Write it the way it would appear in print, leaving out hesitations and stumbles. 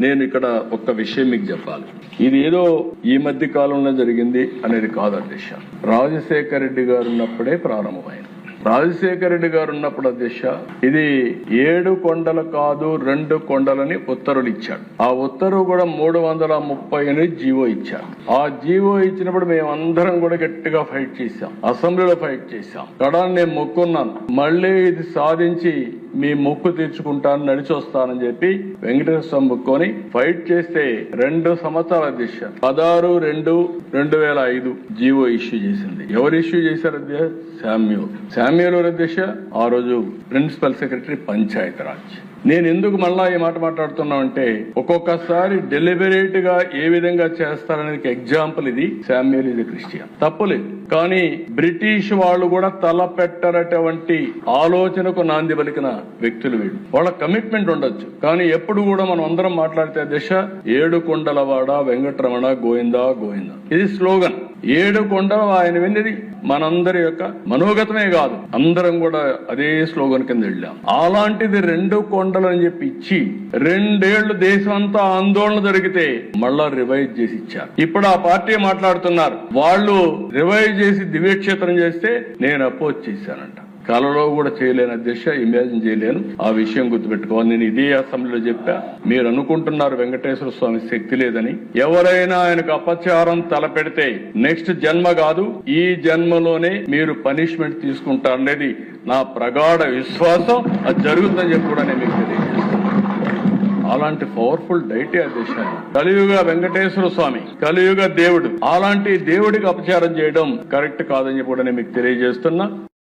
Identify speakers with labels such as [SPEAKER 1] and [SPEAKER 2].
[SPEAKER 1] నేను ఇక్కడ ఒక్క విషయం మీకు చెప్పాలి. ఇది ఏదో ఈ మధ్య కాలంలో జరిగింది అనేది కాదు అధ్యక్ష. రాజశేఖర రెడ్డి గారు ఉన్నప్పుడే ప్రారంభమైంది. రాజశేఖర రెడ్డి గారు ఉన్నప్పుడు అధ్యక్ష ఇది 7 కొండలు కాదు 2 కొండలని ఉత్తర్వులు ఇచ్చాడు. ఆ ఉత్తర్వు కూడా 330 జీవో ఇచ్చాడు. ఆ జీవో ఇచ్చినప్పుడు మేమందరం కూడా గట్టిగా ఫైట్ చేశాం, అసెంబ్లీలో ఫైట్ చేశాం. కడాన్ని నేను మొక్కున్నాను, మళ్ళీ ఇది సాధించి మీ మొక్కు తీర్చుకుంటాను, నడిచి వస్తానని చెప్పి వెంకటేశ్వర స్వామి మొక్కుని ఫైట్ చేస్తే 2 సంవత్సరాల అధ్యక్ష 16/2/2005 జీవో ఇష్యూ చేసింది. ఎవరు ఇష్యూ చేశారు అధ్యక్ష? శామ్యూల్ అధ్యక్ష ఆ రోజు ప్రిన్సిపల్ సెక్రటరీ పంచాయతీరాజ్. నేను ఎందుకు మళ్ళా ఈ మాట మాట్లాడుతున్నానంటే ఒక్కొక్కసారి డెలిబరేట్ గా ఏ విధంగా చేస్తారనేది ఎగ్జాంపుల్ ఇది. శామ్యూల్ ఇది క్రిస్టియన్, తప్పులేదు. కానీ బ్రిటిష్ వాళ్ళు కూడా తలపెట్టనటువంటి ఆలోచనకు నాంది పలికిన వ్యక్తులు వీళ్ళు. వాళ్ళ కమిట్మెంట్ ఉండొచ్చు, కానీ ఎప్పుడు కూడా మనం అందరం మాట్లాడితే దిశ 7 కొండలవాడ వెంకటరమణ గోవిందా గోవిందా ఇది స్లోగన్. 7 కొండలు ఆయన విన్నది మనందరి యొక్క మనోగతమే కాదు, అందరం కూడా అదే స్లోగన్ కింద వెళ్ళాం. అలాంటిది 2 కొండలు అని చెప్పి ఇచ్చి 2 ఏళ్లు దేశం అంతా ఆందోళన జరిగితే మళ్ళా రివైజ్ చేసి ఇచ్చారు. ఇప్పుడు ఆ పార్టీ మాట్లాడుతున్నారు, వాళ్ళు రివైజ్ చేసి దివ్యక్షేత్రం చేస్తే నేను అపోజ్ చేశానంట. కలలో కూడా చేయలేను అధ్యక్ష, ఇమాజిన్ చేయలేను. ఆ విషయం గుర్తుపెట్టుకోవాలి. నేను ఇదే అసెంబ్లీలో చెప్పా. మీరు అనుకుంటున్నారు వెంకటేశ్వర స్వామి శక్తి లేదని. ఎవరైనా ఆయనకు అపచారం తలపెడితే నెక్స్ట్ జన్మ కాదు, ఈ జన్మలోనే మీరు పనిష్మెంట్ తీసుకుంటారనేది నా ప్రగాఢ విశ్వాసం. అది జరుగుతుందని చెప్పి కూడా నేను మీకు తెలియజేస్తాను. అలాంటి పవర్ఫుల్ డైటే అధ్యక్ష. కలియుగ వెంకటేశ్వర స్వామి, కలియుగ దేవుడు, అలాంటి దేవుడికి అపచారం చేయడం కరెక్ట్ కాదని చెప్పి కూడా నేను మీకు తెలియజేస్తున్నా.